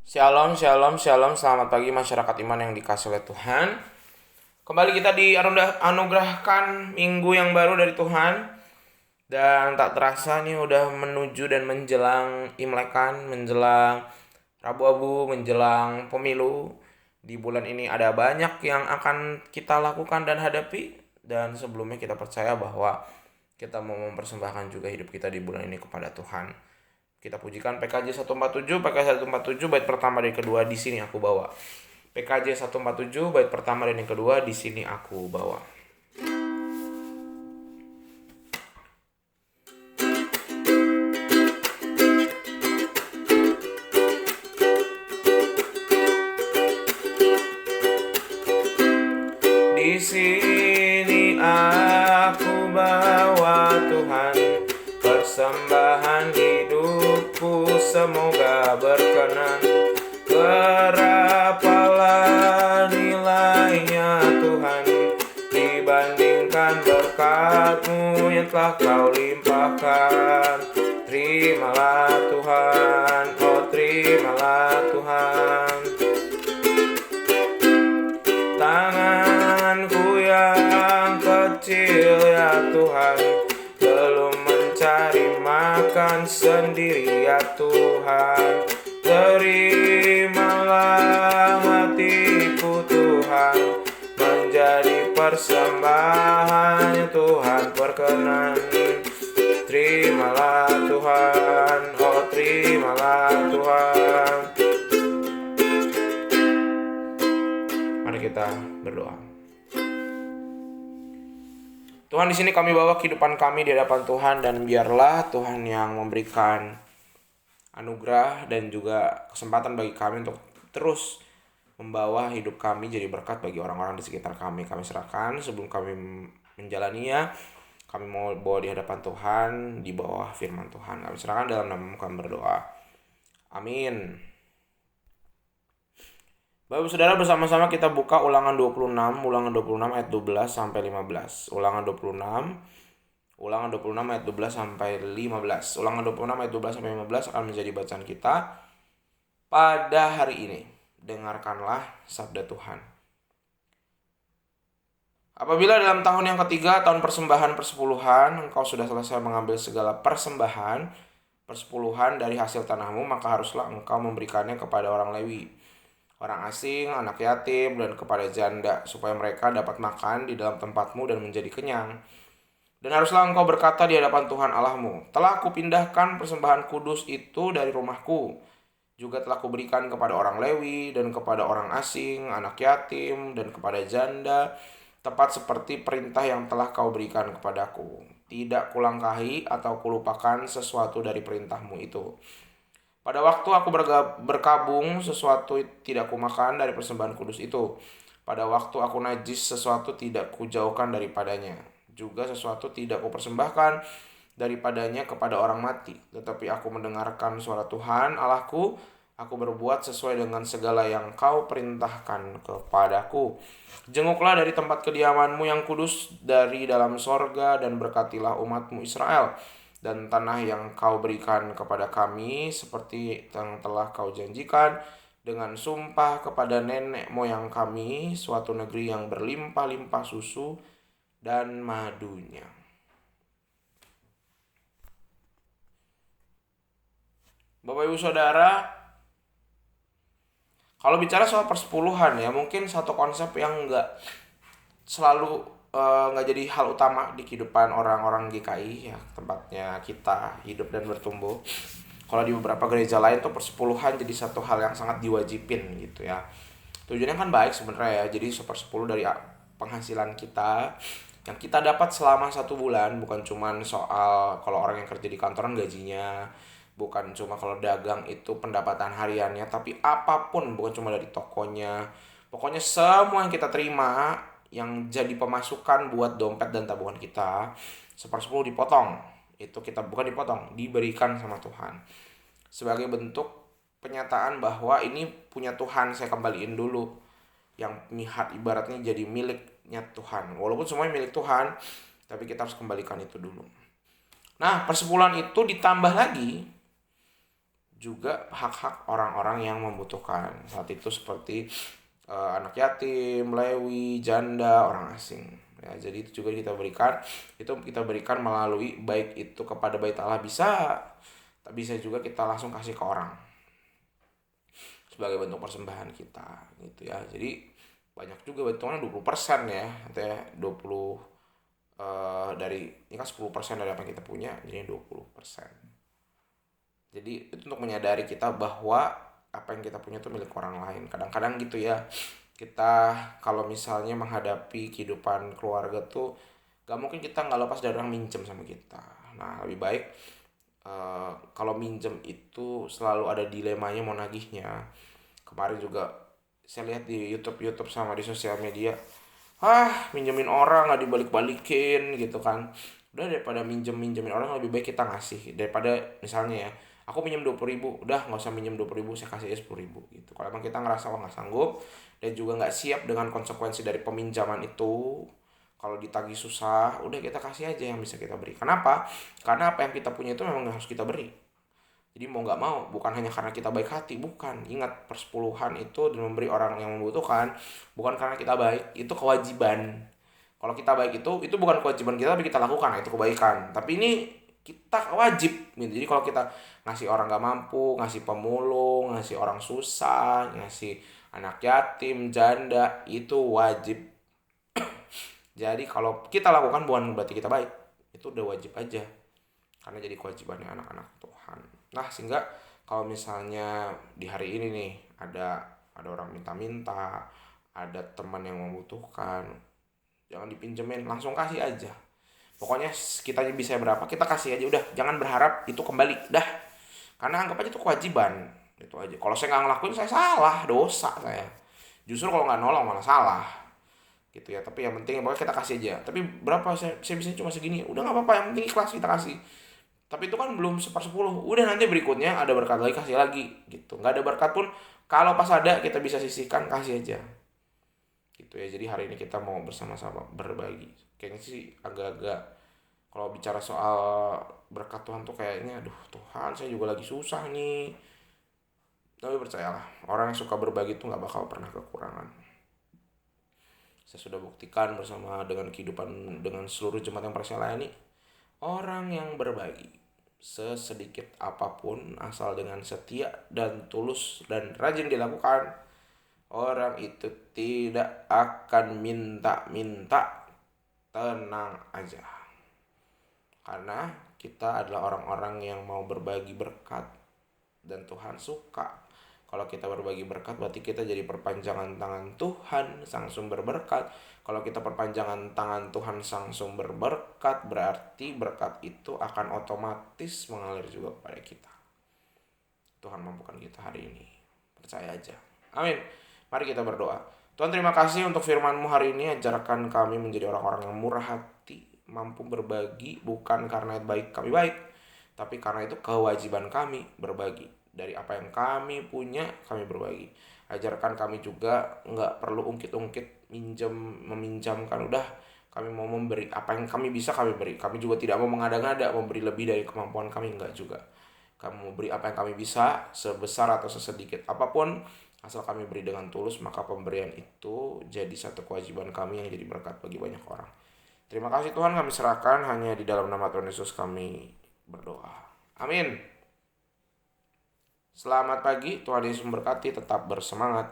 Shalom, shalom, shalom. Selamat pagi masyarakat iman yang dikasih oleh Tuhan. Kembali kita dianugerahkan minggu yang baru dari Tuhan. Dan tak terasa nih udah menuju dan menjelang Imlekan, menjelang Rabu Abu, menjelang pemilu. Di bulan ini ada banyak yang akan kita lakukan dan hadapi. Dan sebelumnya kita percaya bahwa kita mau mempersembahkan juga hidup kita di bulan ini kepada Tuhan. Kita pujikan PKJ 147, PKJ 147 bait pertama dan kedua di sini aku bawa. PKJ 147 bait pertama dan yang kedua di sini aku bawa. Di sini aku bawa Tuhan, persembahan hidupku semoga berkenan. Berapalah nilainya Tuhan dibandingkan berkat-Mu yang telah Kau limpahkan. Terimalah Tuhan, oh terimalah Tuhan. Tanganku yang kecil ya Tuhan, belum mencari makan sendiri ya Tuhan. Terimalah hatiku Tuhan, menjadi persembahan yang Tuhan perkenan. Terimalah Tuhan, oh terimalah Tuhan. Mari kita berdoa. Tuhan, di sini kami bawa kehidupan kami di hadapan Tuhan, dan biarlah Tuhan yang memberikan anugerah dan juga kesempatan bagi kami untuk terus membawa hidup kami jadi berkat bagi orang-orang di sekitar kami. Kami serahkan sebelum kami menjalaninya. Kami mau bawa di hadapan Tuhan, di bawah firman Tuhan. Kami serahkan dalam nama-Mu kami berdoa. Amin. Bapak Saudara, bersama-sama kita buka Ulangan 26 ayat 12 sampai 15. Ulangan 26 ayat 12 sampai 15. Ulangan 26 ayat 12 sampai 15 akan menjadi bacaan kita pada hari ini. Dengarkanlah sabda Tuhan. Apabila dalam tahun yang ketiga, tahun persembahan persepuluhan, engkau sudah selesai mengambil segala persembahan persepuluhan dari hasil tanahmu, maka haruslah engkau memberikannya kepada orang Lewi, orang asing, anak yatim, dan kepada janda, supaya mereka dapat makan di dalam tempatmu dan menjadi kenyang. Dan haruslah engkau berkata di hadapan Tuhan Allahmu, telah kupindahkan persembahan kudus itu dari rumahku. Juga telah kuberikan kepada orang Lewi, dan kepada orang asing, anak yatim, dan kepada janda, tepat seperti perintah yang telah kau berikan kepadaku. Tidak kulangkahi atau kulupakan sesuatu dari perintahmu itu. Pada waktu aku berkabung, sesuatu tidak kumakan dari persembahan kudus itu. Pada waktu aku najis, sesuatu tidak kujauhkan daripadanya. Juga sesuatu tidak kupersembahkan daripadanya kepada orang mati. Tetapi aku mendengarkan suara Tuhan Allahku, aku berbuat sesuai dengan segala yang kau perintahkan kepadaku. Jenguklah dari tempat kediamanmu yang kudus dari dalam sorga, dan berkatilah umatmu Israel dan tanah yang kau berikan kepada kami, seperti yang telah kau janjikan dengan sumpah kepada nenek moyang kami, suatu negeri yang berlimpah-limpah susu dan madunya. Bapak Ibu Saudara, kalau bicara soal persepuluhan ya, mungkin satu konsep yang selalu nggak jadi hal utama di kehidupan orang-orang GKI ya, tempatnya kita hidup dan bertumbuh. Kalau di beberapa gereja lain tuh persepuluhan jadi satu hal yang sangat diwajibin gitu ya. Tujuannya kan baik sebenarnya ya, jadi 1/10 dari penghasilan kita yang kita dapat selama 1 bulan, bukan cuman soal kalau orang yang kerja di kantoran gajinya, bukan cuma kalau dagang itu pendapatan hariannya, tapi apapun, bukan cuma dari tokonya. Pokoknya semua yang kita terima yang jadi pemasukan buat dompet dan tabungan kita, 1/10 dipotong. Itu kita bukan dipotong, diberikan sama Tuhan. Sebagai bentuk penyataan bahwa ini punya Tuhan, saya kembaliin dulu. Yang ibaratnya jadi miliknya Tuhan. Walaupun semuanya milik Tuhan, tapi kita harus kembalikan itu dulu. Nah, persepuluhan itu ditambah lagi juga hak-hak orang-orang yang membutuhkan. Saat itu seperti anak yatim, lewi, janda, orang asing. Ya, jadi itu juga kita berikan melalui baik itu kepada bait Allah bisa, tak bisa juga kita langsung kasih ke orang sebagai bentuk persembahan kita gitu ya. Jadi banyak juga bentuknya 20% ya, atau ya 20 dari ini kan 10% dari apa yang kita punya, jadi 20%. Jadi itu untuk menyadari kita bahwa apa yang kita punya itu milik orang lain. Kadang-kadang gitu ya, kita kalau misalnya menghadapi kehidupan keluarga tuh gak mungkin kita nggak lepas dari orang minjem sama kita. Nah lebih baik kalau minjem itu selalu ada dilemanya mau nagihnya. Kemarin juga saya lihat di YouTube sama di sosial media, minjemin orang nggak dibalik-balikin gitu kan. Udah, daripada minjemin orang lebih baik kita ngasih, daripada misalnya ya aku pinjam 20.000, udah nggak usah minjem 20.000, saya kasih aja 10.000 gitu. Kalau emang kita ngerasa nggak sanggup dan juga nggak siap dengan konsekuensi dari peminjaman itu, kalau ditagih susah, udah kita kasih aja yang bisa kita beri. Kenapa? Karena apa yang kita punya itu memang harus kita beri. Jadi mau nggak mau, bukan hanya karena kita baik hati, bukan. Ingat, persepuluhan itu dan memberi orang yang membutuhkan bukan karena kita baik, itu kewajiban. Kalau kita baik itu bukan kewajiban kita tapi kita lakukan, itu kebaikan. Tapi ini kita wajib gitu. Jadi kalau kita ngasih orang nggak mampu, ngasih pemulung, ngasih orang susah, ngasih anak yatim, janda, itu wajib. Jadi kalau kita lakukan bukan berarti kita baik, itu udah wajib aja karena jadi kewajibannya anak-anak Tuhan. Nah sehingga kalau misalnya di hari ini nih ada orang minta-minta, ada teman yang membutuhkan, jangan dipinjemin, langsung kasih aja. Pokoknya kita bisa berapa kita kasih aja, udah jangan berharap itu kembali dah, karena anggap aja itu kewajiban. Itu aja. Kalau saya nggak ngelakuin saya salah, dosa saya. Justru kalau nggak nolong malah salah gitu ya. Tapi yang penting pokoknya kita kasih aja. Tapi berapa, saya bisa cuma segini, udah nggak apa-apa, yang penting ikhlas kita kasih. Tapi itu kan belum 1/10, udah nanti berikutnya ada berkat lagi kasih lagi gitu. Nggak ada berkat pun kalau pas ada kita bisa sisihkan, kasih aja gitu ya. Jadi hari ini kita mau bersama-sama berbagi, kayaknya sih agak-agak, kalau bicara soal berkat Tuhan tuh kayaknya aduh Tuhan saya juga lagi susah nih. Tapi percayalah, orang yang suka berbagi tuh nggak bakal pernah kekurangan. Saya sudah buktikan bersama dengan kehidupan dengan seluruh jemaat yang pernah saya layani, orang yang berbagi sesedikit apapun asal dengan setia dan tulus dan rajin dilakukan, orang itu tidak akan minta-minta, tenang aja. Karena kita adalah orang-orang yang mau berbagi berkat dan Tuhan suka. Kalau kita berbagi berkat berarti kita jadi perpanjangan tangan Tuhan sang sumber berkat. Kalau kita perpanjangan tangan Tuhan sang sumber berkat, berarti berkat itu akan otomatis mengalir juga kepada kita. Tuhan mampukan kita hari ini. Percaya aja. Amin. Mari kita berdoa. Tuhan, terima kasih untuk firman-Mu hari ini. Ajarkan kami menjadi orang-orang yang murah hati, mampu berbagi bukan karena baik kami baik, tapi karena itu kewajiban kami berbagi. Dari apa yang kami punya, kami berbagi. Ajarkan kami juga nggak perlu ungkit-ungkit, meminjamkan. Udah, kami mau memberi apa yang kami bisa, kami beri. Kami juga tidak mau mengada-ngada, memberi lebih dari kemampuan kami, enggak juga. Kami mau beri apa yang kami bisa, sebesar atau sesedikit apapun, asal kami beri dengan tulus, maka pemberian itu jadi satu kewajiban kami yang jadi berkat bagi banyak orang. Terima kasih Tuhan, kami serahkan hanya di dalam nama Tuhan Yesus kami berdoa. Amin. Selamat pagi, Tuhan Yesus memberkati, tetap bersemangat.